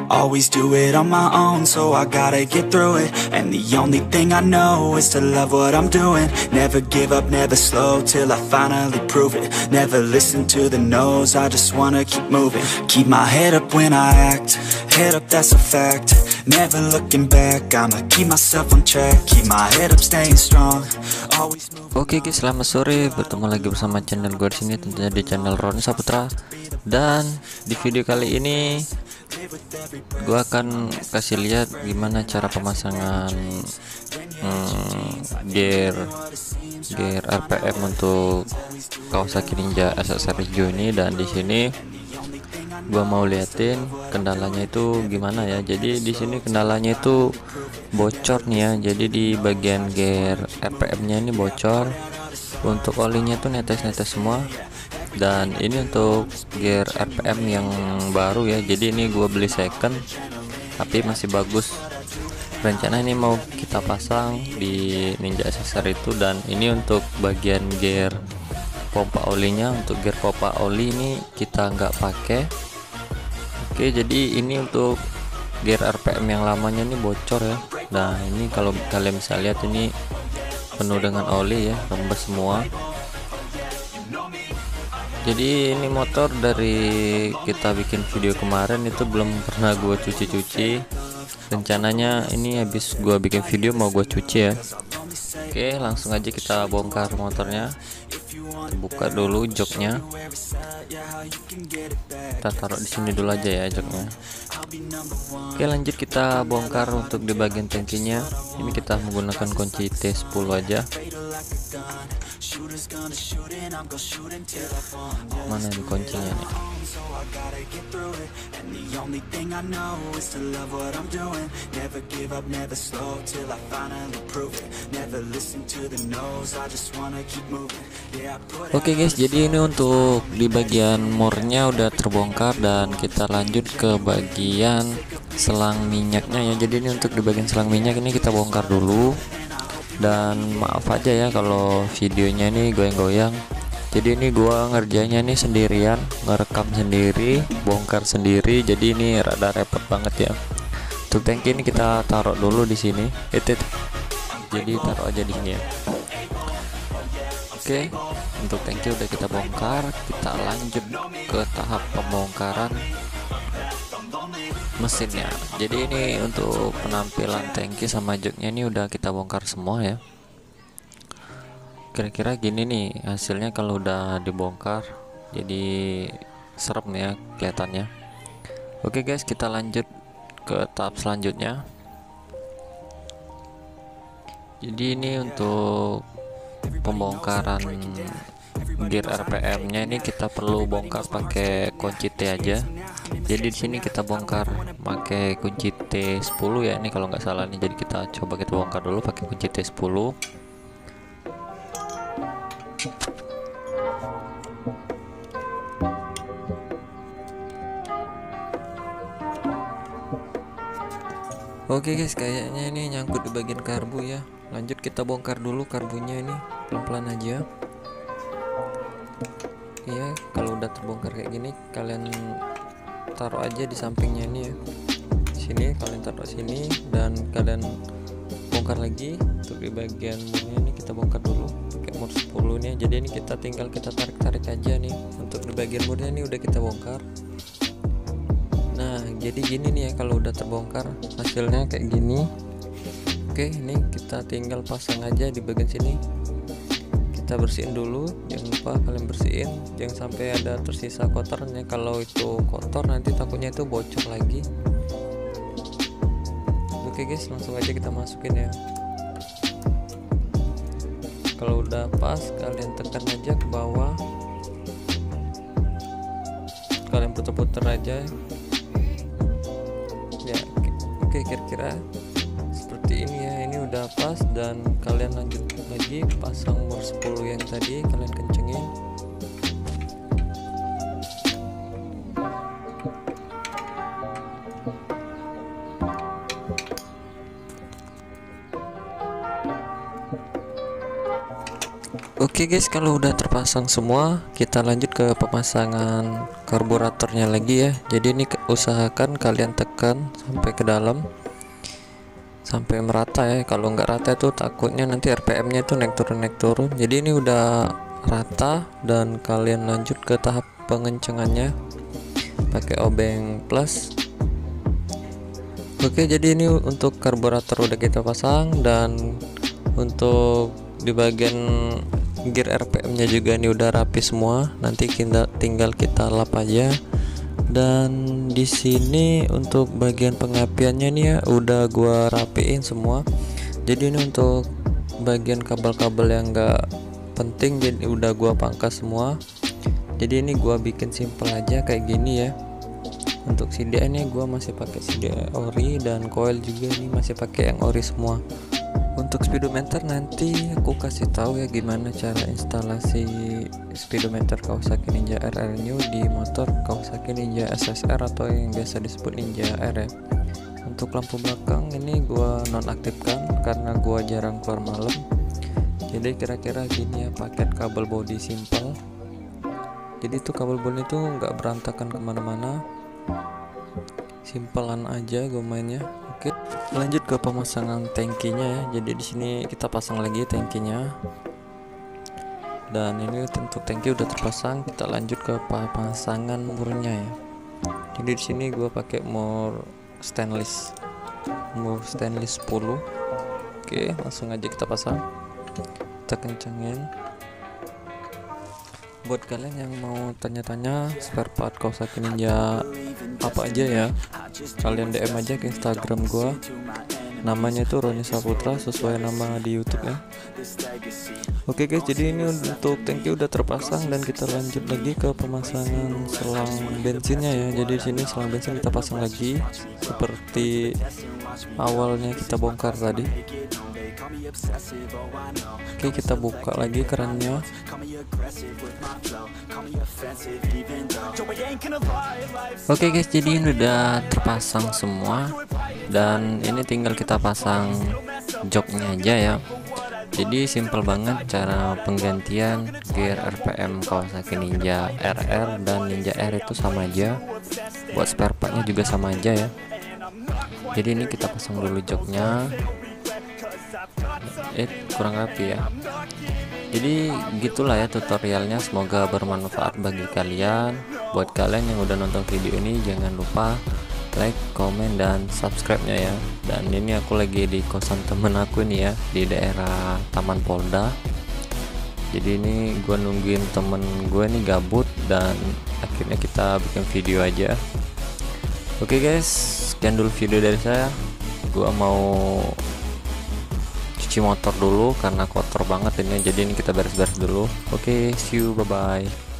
Always do it on my own, so I gotta get through it. And the only thing I know is to love what I'm doing. Never give up, never slow, till I finally prove it. Never listen to the no's, I just wanna keep moving. Keep my head up when I act, head up, that's a fact. Never looking back, I'ma keep myself on track. Keep my head up, staying strong. Always moving. Oke guys, selamat sore, bertemu lagi bersama channel gue di sini, tentunya di channel Roni Saputra. Dan di video kali ini gue akan kasih lihat gimana cara pemasangan gear RPM untuk Kawasaki Ninja SSR hijau ini. Dan di sini gue mau liatin kendalanya itu gimana ya. Jadi di sini kendalanya itu bocor nih ya. Jadi di bagian gear RPM-nya ini bocor. Untuk olinya tuh netes-netes semua. Dan ini untuk gear RPM yang baru ya. Jadi ini gue beli second tapi masih bagus. Rencana ini mau kita pasang di Ninja SSR itu. Dan ini untuk bagian gear pompa olinya. Untuk gear pompa oli ini kita nggak pakai. Oke, jadi ini untuk gear RPM yang lamanya ini bocor ya. Nah ini kalau kalian bisa lihat ini penuh dengan oli ya, rembes semua. Jadi ini motor dari kita bikin video kemarin itu belum pernah gue cuci-cuci. Rencananya ini habis gue bikin video mau gue cuci ya. Oke, langsung aja kita bongkar motornya. Kita buka dulu joknya. Kita taruh di sini dulu aja ya joknya. Oke, lanjut kita bongkar untuk di bagian tangkinya. Ini kita menggunakan kunci T10 aja. Mana nih kuncinya nih? Oke guys, jadi ini untuk di bagian murnya udah terbongkar. Dan kita lanjut ke bagian selang minyaknya ya. Jadi ini untuk di bagian selang minyak ini kita bongkar dulu. Dan maaf aja ya kalau videonya ini goyang-goyang. Jadi ini gua ngerjainnya nih sendirian, ngerekam sendiri, bongkar sendiri. Jadi ini rada repot banget ya. Untuk tangki ini kita taruh dulu di sini. Jadi taruh aja di sini ya. Oke, untuk tangki udah kita bongkar. Kita lanjut ke tahap pembongkaran mesinnya. Jadi ini untuk penampilan tangki sama joknya ini udah kita bongkar semua ya. Kira-kira gini nih hasilnya kalau udah dibongkar. Jadi serem ya kelihatannya. Oke guys, kita lanjut ke tahap selanjutnya. Jadi ini untuk pembongkaran gear RPM nya ini kita perlu bongkar pakai kunci T aja. Jadi di sini kita bongkar pakai kunci T10 ya, ini kalau nggak salah nih. Jadi kita coba kita bongkar dulu pakai kunci T10. Oke guys, kayaknya ini nyangkut di bagian karbu ya. Lanjut kita bongkar dulu karbunya, ini pelan-pelan aja. Iya, kalau udah terbongkar kayak gini kalian taruh aja di sampingnya ini ya. Sini kalian taruh sini dan kalian bongkar lagi. Untuk di bagian murnya ini kita bongkar dulu pakai mur 10 nih. Jadi ini kita tinggal kita tarik-tarik aja nih. Untuk di bagian murnya ini udah kita bongkar. Nah, jadi gini nih ya kalau udah terbongkar hasilnya kayak gini. Oke, ini kita tinggal pasang aja di bagian sini. Kita bersihin dulu, jangan lupa kalian bersihin, jangan sampai ada tersisa kotornya. Kalau itu kotor nanti takutnya itu bocor lagi. Oke guys, langsung aja kita masukin ya. Kalau udah pas kalian tekan aja ke bawah, kalian puter-puter aja ya. Oke, kira-kira seperti ini ya. Ini udah pas dan kalian lanjut lagi pasang mur 10 yang tadi kalian kencengin. Oke guys, kalau udah terpasang semua, kita lanjut ke pemasangan karburatornya lagi ya. Jadi ini usahakan kalian tekan sampai ke dalam, sampai merata ya. Kalau nggak rata itu takutnya nanti RPM-nya itu naik turun. Jadi ini udah rata dan kalian lanjut ke tahap pengencengannya pakai obeng plus. Oke, jadi ini untuk karburator udah kita pasang, dan untuk di bagian gear RPM-nya juga ini udah rapi semua. Nanti kita tinggal kita lap aja. Dan di sini untuk bagian pengapiannya nih ya udah gua rapiin semua. Jadi ini untuk bagian kabel-kabel yang enggak penting jadi udah gua pangkas semua. Jadi ini gua bikin simple aja kayak gini ya. Untuk CDA ini gua masih pakai CDA ori, dan coil juga ini masih pakai yang ori semua. Untuk speedometer nanti aku kasih tahu ya gimana cara instalasi speedometer Kawasaki Ninja RR New di motor Kawasaki Ninja SSR atau yang biasa disebut Ninja R ya. Untuk lampu belakang ini gua nonaktifkan karena gua jarang keluar malam. Jadi kira-kira gini ya paket kabel body simple. Jadi itu kabel body itu nggak berantakan kemana-mana, simpelan aja gue mainnya. Oke, lanjut ke pemasangan tangkinya ya. Jadi di sini kita pasang lagi tangkinya, dan ini untuk tangki udah terpasang. Kita lanjut ke pemasangan murnya ya. Jadi di sini gue pakai mur stainless 10. Oke, langsung aja kita pasang, kita kencengin. Buat kalian yang mau tanya-tanya spare part Kawasaki Ninja apa aja ya, kalian DM aja ke Instagram gua. Namanya itu Roni Saputra sesuai nama di YouTube ya. Oke guys, jadi ini untuk tangki udah terpasang, dan kita lanjut lagi ke pemasangan selang bensinnya ya. Jadi di sini selang bensin kita pasang lagi seperti awalnya kita bongkar tadi. Oke, kita buka lagi kerannya. Oke guys, jadi ini udah terpasang semua, dan ini tinggal kita pasang joknya aja ya. Jadi simple banget cara penggantian gear RPM Kawasaki Ninja RR dan Ninja R itu sama aja. Buat spare partnya juga sama aja ya. Jadi ini kita pasang dulu joknya. Kurang rapi ya. Jadi gitulah ya tutorialnya, semoga bermanfaat bagi kalian. Buat kalian yang udah nonton video ini, jangan lupa like, komen, dan subscribe-nya ya. Dan ini aku lagi di kosan temen aku nih ya, di daerah Taman Polda. Jadi ini gue nungguin temen gue nih gabut, dan akhirnya kita bikin video aja. Oke guys, sekian dulu video dari saya. Gue mau cuci motor dulu karena kotor banget ini. Jadi ini kita beres-beres dulu. Oke, see you, bye bye.